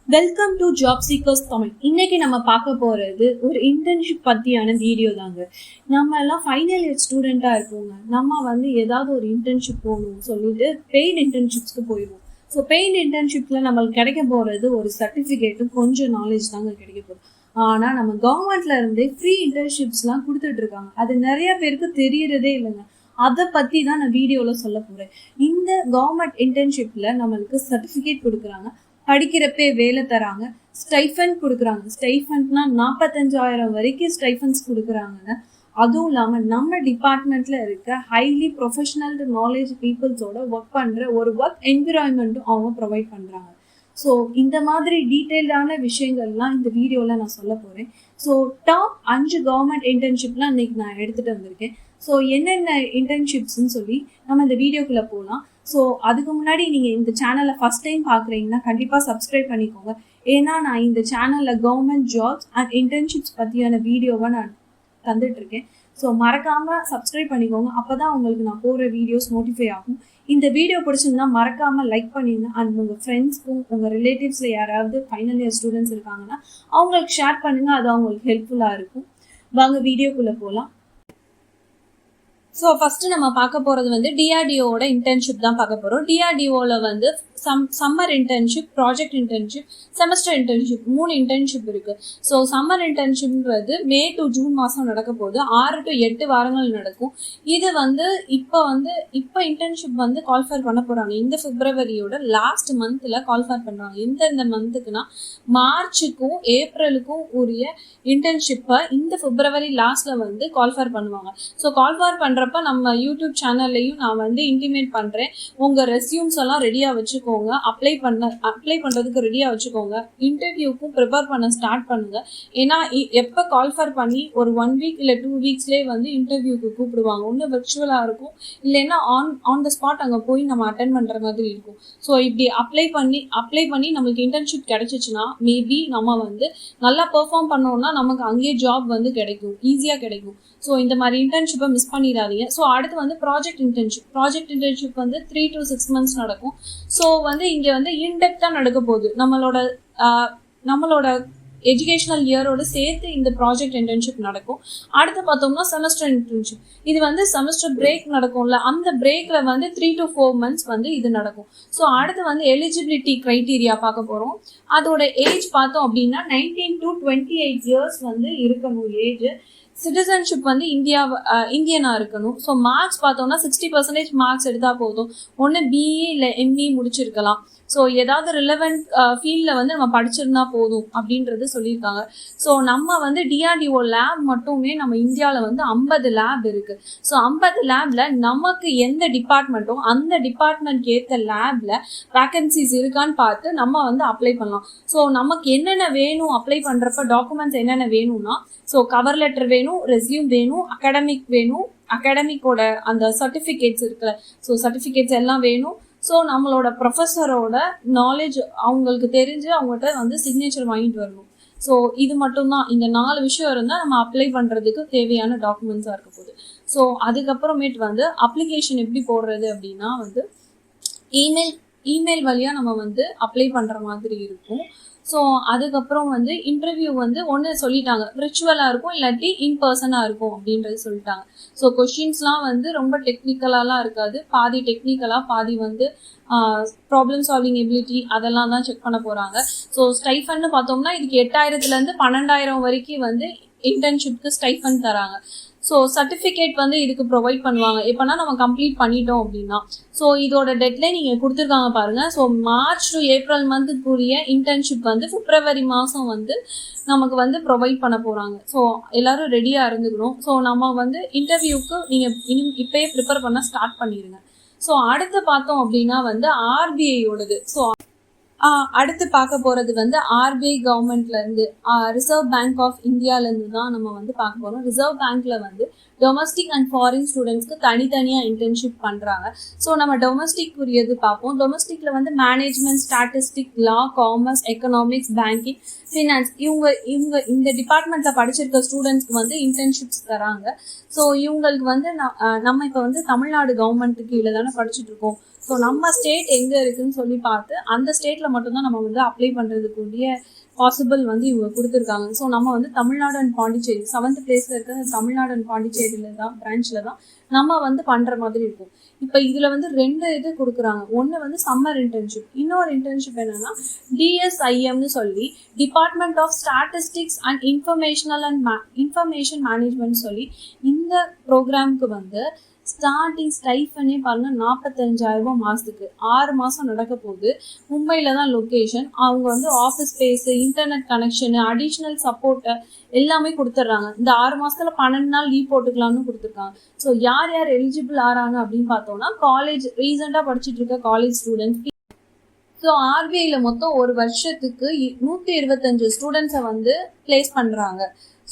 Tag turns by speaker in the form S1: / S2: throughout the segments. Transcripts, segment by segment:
S1: Welcome to job seekers Tamil. இன்னைக்கு நம்ம பார்க்க போறது ஒரு இன்டர்ன்ஷிப் பத்தியான வீடியோ தாங்க. நம்ம எல்லாம் ஃபைனல் இயர் ஸ்டூடெண்டா இருப்போங்க. நம்ம ஏதாவது ஒரு இன்டர்ன்ஷிப் போகணும்னு சொல்லிட்டு பெய்ட் இன்டர்ன்ஷிப்ஸ்க்கு போயிடுவோம். ஸோ பெய்ட் இன்டர்ன்ஷிப்ல நம்மளுக்கு கிடைக்க போறது ஒரு சர்டிஃபிகேட்டும் கொஞ்சம் நாலேஜ் தாங்க கிடைக்க போகுது. ஆனா நம்ம கவர்மெண்ட்ல இருந்தே ஃப்ரீ இன்டர்ன்ஷிப்ஸ்லாம் கொடுத்துட்டு இருக்காங்க. அது நிறைய பேருக்கு தெரியறதே இல்லைங்க. அதை பத்தி தான் நான் வீடியோல சொல்ல போறேன். இந்த கவர்மெண்ட் இன்டர்ன்ஷிப்ல நம்மளுக்கு சர்டிஃபிகேட் கொடுக்குறாங்க, படிக்கிறப்பே வேலை தராங்க, ஸ்டைஃபன் கொடுக்குறாங்க. ஸ்டைஃபன்ட்னா 45,000 வரைக்கும் ஸ்டைஃபன்ஸ் கொடுக்குறாங்க. அதுவும் இல்லாமல் நம்ம டிபார்ட்மெண்ட்ல இருக்க ஹைலி ப்ரொஃபஷனல் நாலேஜ் பீப்புள்ஸோட ஒர்க் பண்ற ஒரு ஒர்க் என்விரான்மெண்ட்டும் அவங்க ப்ரொவைட் பண்றாங்க. ஸோ இந்த மாதிரி டீட்டெயில்டான விஷயங்கள்லாம் இந்த வீடியோவில் நான் சொல்ல போகிறேன். ஸோ டாப் 5 கவர்மெண்ட் இன்டர்ன்ஷிப்லாம் இன்னைக்கு நான் எடுத்துகிட்டு வந்திருக்கேன். ஸோ என்னென்ன இன்டர்ன்ஷிப்ஸ்ன்னு சொல்லி நம்ம இந்த வீடியோக்குள்ளே போகலாம். ஸோ அதுக்கு முன்னாடி நீங்கள் இந்த சேனலை ஃபஸ்ட் டைம் பார்க்குறீங்கன்னா கண்டிப்பாக சப்ஸ்கிரைப் பண்ணிக்கோங்க. ஏன்னா நான் இந்த சேனலில் கவர்மெண்ட் ஜாப்ஸ் அண்ட் இன்டர்ன்ஷிப்ஸ் பற்றியான வீடியோவை நான் தந்துட்டுருக்கேன். ஸோ மறக்காமல் சப்ஸ்கிரைப் பண்ணிக்கோங்க. அப்போ தான் உங்களுக்கு நான் போகிற வீடியோஸ் நோட்டிஃபை ஆகும். இந்த வீடியோ பிடிச்சிருந்தா மறக்காமல் லைக் பண்ணிடுங்க. அண்ட் உங்கள் ஃப்ரெண்ட்ஸ்க்கும் உங்கள் ரிலேட்டிவ்ஸில் யாராவது ஃபைனல் இயர் ஸ்டூடெண்ட்ஸ் இருக்காங்கன்னா அவங்களுக்கு ஷேர் பண்ணுங்கள். அது அவங்களுக்கு ஹெல்ப்ஃபுல்லாக இருக்கும். வாங்க வீடியோக்குள்ளே போகலாம். ஸோ ஃபஸ்ட்டு நம்ம பார்க்க போகிறது டிஆர்டிஓட இன்டர்ன்ஷிப் தான் பார்க்க போகிறோம். டிஆர்டிஓவில் summer internship, project internship, semester internship 3 internship இருக்குது. ஸோ சம்மர் இன்டர்ன்ஷிப்ன்றது மே டு ஜூன் மாதம் நடக்க போகுது. 6 to 8 வாரங்கள் நடக்கும். இது இப்போ இன்டர்ன்ஷிப் கால்ஃபர் பண்ண போகிறாங்க. இந்த பிப்ரவரியோட லாஸ்ட் மந்தில் கால்ஃபர் பண்ணுறாங்க. இந்த மந்த்துக்குன்னா மார்ச்சுக்கும் ஏப்ரலுக்கும் உரிய இன்டர்ன்ஷிப்பை இந்த பிப்ரவரி லாஸ்ட்டில் கால்ஃபர் பண்ணுவாங்க. ஸோ கால்ஃபர் பண்ணுறப்ப நம்ம யூடியூப் சேனல்லையும் நான் இன்டிமேட் பண்ணுறேன். உங்கள் ரெஸ்யூம்ஸ் எல்லாம் ரெடியாக வச்சுக்கோங்க. அப்ளை பண்றதுக்கு ரெடியா வச்சுக்கோங்க. இன்டர்வியூக்கும் ப்ரிப்பேர் பண்ண ஸ்டார்ட் பண்ணுங்க. ஏன்னா எப்போ கால்ஃபர் பண்ணி ஒரு 1 வீக் இல்லை 2 வீக்ஸ்லேயே இன்டர்வியூக்கு கூப்பிடுவாங்க. ஒன்று விர்ச்சுவலாக இருக்கும், இல்லைன்னா ஆன் த ஸ்பாட் அங்கே போய் நம்ம அட்டென்ட் பண்ணுற மாதிரி இருக்கும். ஸோ இப்படி அப்ளை பண்ணி நம்மளுக்கு இன்டர்ன்ஷிப் கிடைச்சிச்சுன்னா மேபி நம்ம நல்லா பெர்ஃபார்ம் பண்ணோம்னா நமக்கு அங்கேயே ஜாப் கிடைக்கும், ஈஸியாக கிடைக்கும். ஸோ இந்த மாதிரி இன்டர்ன்ஷிப்பை மிஸ் பண்ணிடாதீங்க. ஸோ அடுத்து ப்ராஜெக்ட் இன்டர்ன்ஷிப் 3 to 6 months நடக்கும். ஸோ இங்கே இன்டெப்த்தாக நடக்க போகுது. நம்மளோட எஜுகேஷனல் இயரோட சேர்த்து இந்த ப்ராஜெக்ட் இன்டர்ன்ஷிப் நடக்கும். அடுத்து பார்த்தோம்னா செமஸ்டர் இன்டர்ன்ஷிப். இது செமஸ்டர் பிரேக் நடக்கும்ல, அந்த பிரேக்ல 3 to 4 months இது நடக்கும். ஸோ அடுத்து எலிஜிபிலிட்டி கிரைட்டீரியா பார்க்க போகிறோம். அதோட ஏஜ் பார்த்தோம் அப்படின்னா 19 to 28 years இருக்கணும் ஏஜ். சிட்டிசன்ஷிப் இந்தியனா இருக்கணும். ஸோ மார்க்ஸ் பார்த்தோம்னா 60% மார்க்ஸ் எடுத்தால் போதும். ஒன்று பிஇ இல்லை எம்இ முடிச்சிருக்கலாம். ஸோ ஏதாவது ரிலவெண்ட் ஃபீல்டில் நம்ம படிச்சிருந்தா போதும் அப்படின்றது சொல்லியிருக்காங்க. ஸோ நம்ம டிஆர்டிஓ லேப் மட்டுமே நம்ம இந்தியாவில் 50 லேப் இருக்குது. ஸோ 50 லேபில் நமக்கு எந்த டிபார்ட்மெண்ட்டோ அந்த டிபார்ட்மெண்ட்க்கு ஏற்ற லேபில் வேக்கன்சிஸ் இருக்கான்னு பார்த்து நம்ம அப்ளை பண்ணலாம். ஸோ நமக்கு என்னென்ன வேணும் அப்ளை பண்ணுறப்ப டாக்குமெண்ட்ஸ் என்னென்ன வேணும்னா, ஸோ கவர் லெட்டர் வேணும், ரெஸ்யூம் வேணும், அகாடமிக்கோட அந்த சர்டிஃபிகேட்ஸ் இருக்குல்ல, ஸோ சர்டிஃபிகேட்ஸ் எல்லாம் வேணும். ஸோ நம்மளோட ப்ரொஃபஸரோட நாலேஜ் அவங்களுக்கு தெரிஞ்சு அவங்கள்ட்ட சிக்னேச்சர் வாங்கிட்டு வரணும். ஸோ இது மட்டும்தான். இந்த 4 விஷயம் இருந்தால் நம்ம அப்ளை பண்ணுறதுக்கு தேவையான டாக்குமெண்ட்ஸாக இருக்க போகுது. ஸோ அதுக்கப்புறமேட்டு அப்ளிகேஷன் எப்படி போடுறது அப்படின்னா இமெயில் வழியாக நம்ம அப்ளை பண்ணுற மாதிரி இருக்கும். ஸோ அதுக்கப்புறம் இன்டர்வியூ ஒன்று சொல்லிட்டாங்க, விர்ச்சுவலாக இருக்கும் இல்லாட்டி இன்பர்சனாக இருக்கும் அப்படின்றது சொல்லிட்டாங்க. ஸோ கொஷின்ஸ்லாம் ரொம்ப டெக்னிக்கலாலாம் இருக்காது. பாதி டெக்னிக்கலாக, பாதி ப்ராப்ளம் சால்விங் எபிலிட்டி அதெல்லாம் தான் செக் பண்ண போகிறாங்க. ஸோ ஸ்டைஃபன்னு பார்த்தோம்னா இதுக்கு 8,000 to 12,000 வரைக்கும் இன்டர்ன்ஷிப்க்கு ஸ்டைஃபன் தராங்க. ஸோ சர்டிஃபிகேட் இதுக்கு ப்ரொவைட் பண்ணுவாங்க எப்போனா நம்ம கம்ப்ளீட் பண்ணிட்டோம் அப்படின்னா. ஸோ இதோட டெட்லைன் நீங்கள் கொடுத்துருக்காங்க பாருங்கள். ஸோ மார்ச் டு ஏப்ரல் மந்த்துக்குரிய இன்டர்ன்ஷிப் பிப்ரவரி மாதம் நமக்கு ப்ரொவைட் பண்ண போகிறாங்க. ஸோ எல்லாரும் ரெடியாக இருந்துக்கணும். ஸோ நம்ம இன்டர்வியூக்கு நீங்கள் இப்போயே ப்ரிப்பேர் பண்ண ஸ்டார்ட் பண்ணிடுங்க. ஸோ அடுத்து பார்த்தோம் அப்படின்னா ஆர்பிஐயோடது. ஸோ அடுத்து பார்க்க போகிறது ஆர்பிஐ கவர்மெண்ட்லேருந்து, ரிசர்வ் பேங்க் ஆஃப் இந்தியாவிலேருந்து தான் நம்ம பார்க்க போகிறோம். ரிசர்வ் பேங்க்கில் டொமஸ்டிக் அண்ட் ஃபாரின் ஸ்டூடெண்ட்ஸ்க்கு தனித்தனியாக இன்டர்ன்ஷிப் பண்ணுறாங்க. ஸோ நம்ம டொமஸ்டிக் உரியது பார்ப்போம். டொமஸ்டிக்கில் மேனேஜ்மெண்ட், ஸ்டாட்டிஸ்டிக், லா, காமர்ஸ், எக்கனாமிக்ஸ், பேங்கிங், ஃபினான்ஸ் இவங்க இந்த டிபார்ட்மெண்ட்டில் படிச்சிருக்க ஸ்டூடெண்ட்ஸ்க்கு இன்டர்ன்ஷிப்ஸ் தராங்க. ஸோ இவங்களுக்கு நம்ம இப்போ தமிழ்நாடு கவர்மெண்ட்டுக்கு கீழே தானே படிச்சுட்டு இருக்கோம். ஸோ நம்ம ஸ்டேட் எங்கே இருக்குன்னு சொல்லி பார்த்து அந்த ஸ்டேட்டில் மட்டும்தான் நம்ம வந்து அப்ளை பண்ணுறதுக்குரிய பாசிபிள் வந்து இவங்க கொடுத்துருக்காங்க. ஸோ நம்ம வந்து தமிழ்நாடு அண்ட் பாண்டிச்சேரி 7th பிளேஸில் இருக்கிற தமிழ்நாடு அண்ட் பாண்டிச்சேரியில் தான் பிரான்ச்சில் தான் நம்ம வந்து பண்ணுற மாதிரி இருக்கும். இப்போ இதில் வந்து 2 இது கொடுக்குறாங்க. ஒன்று வந்து சம்மர் இன்டர்ன்ஷிப், இன்னொரு இன்டர்ன்ஷிப் என்னன்னா DSIMனு சொல்லி department of statistics and information management சொல்லி இந்த ப்ரோக்ராமுக்கு வந்து ஸ்டார்டிங் ஸ்டைஃபனே பாருங்க 45,000 மாதத்துக்கு 6 மாதம் நடக்க போகுது. மும்பையில் தான் லொக்கேஷன். அவங்க வந்து office space, internet connection, additional சப்போர்ட்டை எல்லாமே கொடுத்துட்றாங்க. இந்த 6 மாதத்தில் 12 நாள் லீவ் போட்டுக்கலாம்னு கொடுத்துருக்காங்க. ஸோ யார் யார் எலிஜிபிள் ஆகிறாங்க அப்படின்னு பார்த்தோம்னா காலேஜ் ரீசெண்டாக படிச்சுட்டு இருக்க காலேஜ் ஸ்டூடெண்ட்ஸ். ஸோ ஆர்பிஐயில் மொத்தம் ஒரு வருஷத்துக்கு 125 ஸ்டூடெண்ட்ஸை வந்து பிளேஸ் பண்ணுறாங்க.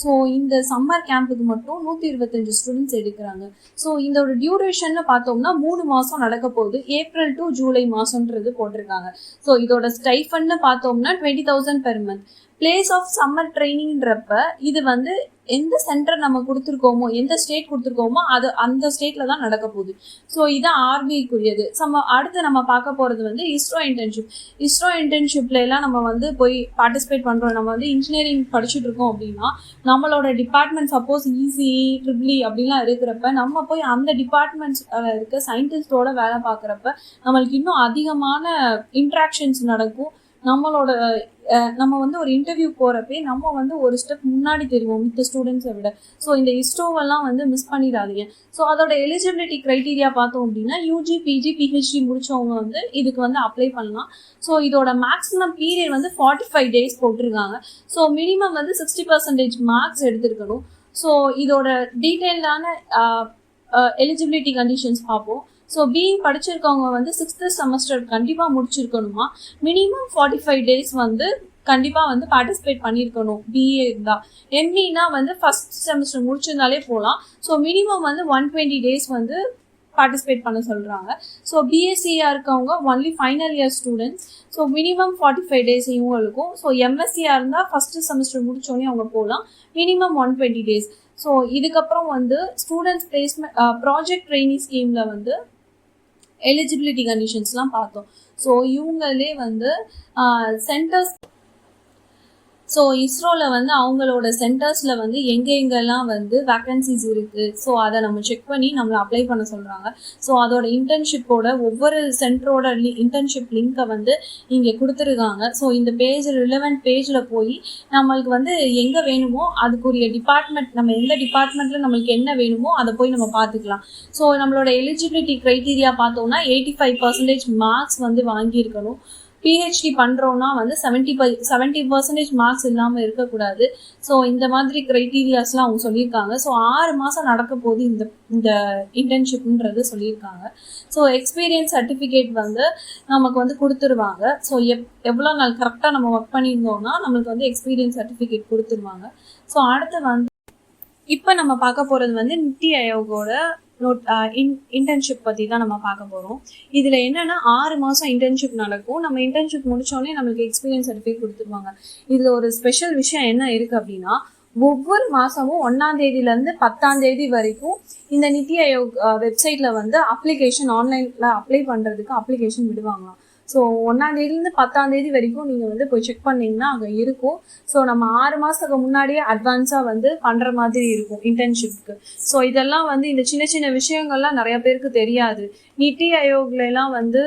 S1: ஸோ இந்த சம்மர் கேம்புக்கு மட்டும் 125 ஸ்டூடெண்ட்ஸ் எடுக்கிறாங்க. ஸோ இதோட டியூரேஷன் பார்த்தோம்னா 3 மாதம் நடக்க போகுது. ஏப்ரல் டு ஜூலை மாதம்ன்றது போட்டிருக்காங்க. ஸோ இதோட ஸ்டைஃபன்னு பார்த்தோம்னா 20,000 per month. Place of summer ட்ரைனிங்ன்றப்ப இது வந்து எந்த சென்டர் நம்ம கொடுத்துருக்கோமோ, எந்த ஸ்டேட் கொடுத்துருக்கோமோ அது அந்த ஸ்டேட்டில் தான் நடக்க போகுது. ஸோ இதான் ஆர்பிஐக்குரியது. அடுத்து நம்ம பார்க்க போகிறது வந்து இஸ்ரோ இன்டர்ன்ஷிப். இஸ்ரோ இன்டர்ன்ஷிப்ல எல்லாம் நம்ம வந்து போய் பார்ட்டிசிபேட் பண்ணுறோம். நம்ம வந்து இன்ஜினியரிங் படிச்சுட்டு இருக்கோம் அப்படின்னா நம்மளோட டிபார்ட்மெண்ட் சப்போஸ் இசிஇ, ட்ரிபிள்இ அப்படிலாம் இருக்கிறப்ப நம்ம போய் அந்த டிபார்ட்மெண்ட்ஸ் இருக்க சயின்டிஸ்டோட வேலை பார்க்குறப்ப நம்மளுக்கு இன்னும் அதிகமான இன்ட்ராக்ஷன்ஸ் நடக்கும். நம்ம வந்து ஒரு இன்டர்வியூ போகிறப்பே நம்ம வந்து ஒரு ஸ்டெப் முன்னாடி தெரியும் மித்த ஸ்டூடெண்ட்ஸை விட. ஸோ இந்த இஸ்ரோவெல்லாம் வந்து மிஸ் பண்ணிடாதீங்க. ஸோ அதோட எலிஜிபிலிட்டி க்ரைட்டீரியா பார்த்தோம் அப்படின்னா யூஜி, பிஜி, பிஹெச்டி முடிச்சவங்க வந்து இதுக்கு வந்து அப்ளை பண்ணலாம். ஸோ இதோட மேக்ஸிமம் பீரியட் வந்து 45 டேஸ் போட்டிருக்காங்க. ஸோ மினிமம் வந்து 60% மார்க்ஸ் எடுத்திருக்கணும். ஸோ இதோட டீட்டெயில்டான எலிஜிபிலிட்டி கண்டிஷன்ஸ் பார்ப்போம். ஸோ பிஇ படிச்சிருக்கவங்க வந்து 6th செமஸ்டர் கண்டிப்பாக முடிச்சிருக்கணுமா. மினிமம் 45 டேஸ் வந்து கண்டிப்பாக வந்து பார்ட்டிசிபேட் பண்ணியிருக்கணும் பிஏ இருந்தால். எம்இனா வந்து ஃபர்ஸ்ட் செமஸ்டர் முடிச்சிருந்தாலே போகலாம். ஸோ மினிமம் வந்து 120 டேஸ் வந்து பார்ட்டிசிபேட் பண்ண சொல்கிறாங்க. ஸோ பிஎஸ்சியாக இருக்கவங்க only final year students. So minimum 45 days இவங்களுக்கும். ஸோ எம்எஸ்சியாக இருந்தால் ஃபஸ்ட்டு செமஸ்டர் முடிச்சோடனே அவங்க போகலாம். Minimum 120 days. ஸோ இதுக்கப்புறம் வந்து ஸ்டூடெண்ட்ஸ் பிளேஸ்மெண்ட் ப்ராஜெக்ட் ட்ரைனிங் ஸ்கீமில் வந்து எலிஜிபிலிட்டி கண்டிஷன்ஸ்லாம் பார்த்தோம். ஸோ இவங்களே வந்து சென்டர்ஸ், ஸோ இஸ்ரோவில் வந்து அவங்களோட சென்டர்ஸில் வந்து எங்கெங்கெல்லாம் வந்து வேக்கன்சிஸ் இருக்குது, ஸோ அதை நம்ம செக் பண்ணி நம்மளை அப்ளை பண்ண சொல்கிறாங்க. ஸோ அதோட இன்டர்ன்ஷிப்போட ஒவ்வொரு சென்டரோட இன்டர்ன்ஷிப் லிங்க்கை வந்து இங்கே கொடுத்துருக்காங்க. ஸோ இந்த ரிலவெண்ட் பேஜில் போய் நம்மளுக்கு வந்து எங்கே வேணுமோ அதுக்குரிய டிபார்ட்மெண்ட், நம்ம எந்த டிபார்ட்மெண்ட்டில் நம்மளுக்கு என்ன வேணுமோ அதை போய் நம்ம பார்த்துக்கலாம். ஸோ நம்மளோட எலிஜிபிலிட்டி க்ரைட்டீரியா பார்த்தோம்னா 85% மார்க்ஸ் வந்து வாங்கியிருக்கணும். பிஹெச்டி பண்ணுறோன்னா வந்து 70% மார்க்ஸ் இல்லாமல் இருக்கக்கூடாது. ஸோ இந்த மாதிரி க்ரைட்டீரியாஸ்லாம் அவங்க சொல்லியிருக்காங்க. ஸோ 6 மாதம் நடக்க போது இந்த இன்டர்ன்ஷிப்ன்றது சொல்லியிருக்காங்க. ஸோ எக்ஸ்பீரியன்ஸ் சர்டிஃபிகேட் வந்து நமக்கு வந்து கொடுத்துருவாங்க. ஸோ எவ்வளோ நாள் கரெக்டாக நம்ம ஒர்க் பண்ணியிருந்தோம்னா நம்மளுக்கு வந்து எக்ஸ்பீரியன்ஸ் சர்டிஃபிகேட் கொடுத்துருவாங்க. ஸோ அடுத்து வந்து இப்போ நம்ம பார்க்க போகிறது வந்து நித்தி ஆயோகோட இன்டர்ன்ஷிப் பற்றி தான் நம்ம பார்க்க போகிறோம். இதில் என்னென்னா 6 மாதம் இன்டர்ன்ஷிப் நடக்கும். நம்ம இன்டர்ன்ஷிப் முடித்தோடனே நம்மளுக்கு எக்ஸ்பீரியன்ஸ் சர்டிஃபிகேட் கொடுத்துருவாங்க. இதில் ஒரு ஸ்பெஷல் விஷயம் என்ன இருக்குது அப்படின்னா ஒவ்வொரு மாதமும் 1ஆம் தேதியிலேருந்து 10ஆம் தேதி வரைக்கும் இந்த நித்தி ஆயோக் வெப்சைட்டில் வந்து அப்ளிகேஷன் ஆன்லைனில் அப்ளை பண்ணுறதுக்கு அப்ளிகேஷன் விடுவாங்களாம். ஸோ 1ஆம் தேதியிலேருந்து 10ஆம் தேதி வரைக்கும் நீங்கள் வந்து போய் செக் பண்ணிங்கன்னா அங்கே இருக்கும். ஸோ நம்ம 6 மாதத்துக்கு முன்னாடியே அட்வான்ஸாக வந்து பண்ணுற மாதிரி இருக்கும் இன்டர்ன்ஷிப்க்கு. ஸோ இதெல்லாம் வந்து இந்த சின்ன சின்ன விஷயங்கள்லாம் நிறைய பேருக்கு தெரியாது. நித்தி ஆயோக்லாம் வந்து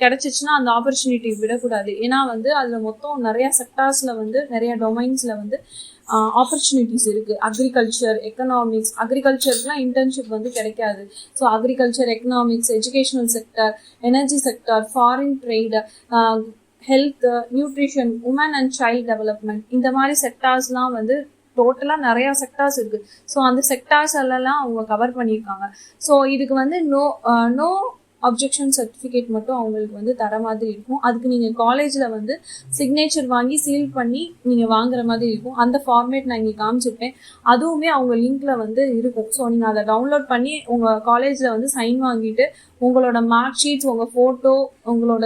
S1: கிடச்சிச்சின்னா அந்த ஆப்பர்ச்சுனிட்டி விடக்கூடாது. ஏன்னா வந்து அதில் மொத்தம் நிறையா செக்டார்ஸில் வந்து நிறையா டொமைன்ஸில் வந்து ஆப்பர்ச்சுனிட்டிஸ் இருக்குது. அக்ரிகல்ச்சர், எக்கனாமிக்ஸ், அக்ரிகல்ச்சருக்குலாம் இன்டர்ன்ஷிப் வந்து கிடைக்காது. So agriculture, economics, educational sector, energy sector, foreign trade, health, nutrition, women and child development, இந்த மாதிரி செக்டார்ஸ்லாம் வந்து டோட்டலாக நிறையா செக்டார்ஸ் இருக்குது. ஸோ அந்த செக்டார்ஸ் எல்லாம் அவங்க கவர் பண்ணியிருக்காங்க. ஸோ இதுக்கு வந்து நோ அப்ஜெக்ஷன் சர்டிஃபிகேட் மட்டும் அவங்களுக்கு வந்து தர மாதிரி இருக்கும். அதுக்கு நீங்கள் காலேஜில் வந்து சிக்னேச்சர் வாங்கி சீல் பண்ணி நீங்கள் வாங்குற மாதிரி இருக்கும். அந்த ஃபார்மேட் நான் இங்கே காமிச்சிருப்பேன். அதுவுமே அவங்க லிங்க்கில் வந்து இருக்கும். ஸோ நீங்கள் அதை டவுன்லோட் பண்ணி உங்கள் காலேஜில் வந்து சைன் வாங்கிட்டு உங்களோட மார்க் ஷீட்ஸ், உங்கள் ஃபோட்டோ, உங்களோட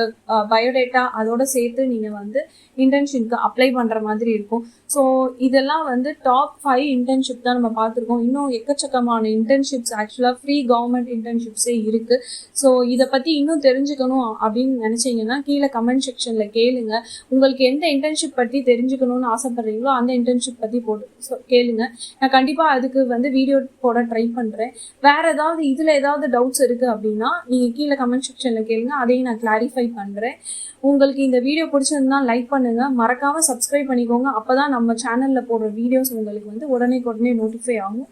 S1: பயோடேட்டா அதோட சேர்த்து நீங்கள் வந்து இன்டர்ன்ஷிப்க்கு அப்ளை பண்ணுற மாதிரி இருக்கும். ஸோ இதெல்லாம் வந்து டாப் 5 இன்டர்ன்ஷிப் தான் நம்ம பார்த்துருக்கோம். இன்னும் எக்கச்சக்கமான இன்டர்ன்ஷிப்ஸ், ஆக்சுவலாக ஃப்ரீ கவர்மெண்ட் இன்டர்ன்ஷிப்ஸே இருக்குது. ஸோ இதை பற்றி இன்னும் தெரிஞ்சுக்கணும் அப்படின்னு நினச்சிங்கன்னா கீழே கமெண்ட் செக்ஷனில் கேளுங்க. உங்களுக்கு எந்த இன்டர்ன்ஷிப் பற்றி தெரிஞ்சுக்கணும்னு ஆசைப்படுறீங்களோ அந்த இன்டர்ன்ஷிப் பற்றி கேளுங்க. நான் கண்டிப்பாக அதுக்கு வந்து வீடியோ போட ட்ரை பண்ணுறேன். வேறு ஏதாவது இதில் ஏதாவது டவுட்ஸ் இருக்குது அப்படின்னா நீங்கள் கீழே கமெண்ட் செக்ஷனில் கேளுங்க, அதையும் நான் கிளாரிஃபை பண்ணுறேன். உங்களுக்கு இந்த வீடியோ பிடிச்சிருந்தா லைக் பண்ணுங்கள், மறக்காமல் சப்ஸ்கிரைப் பண்ணிக்கோங்க. அப்போ தான் நம்ம சேனலில் போடுற வீடியோஸ் உங்களுக்கு வந்து உடனே நோட்டிஃபை ஆகும்.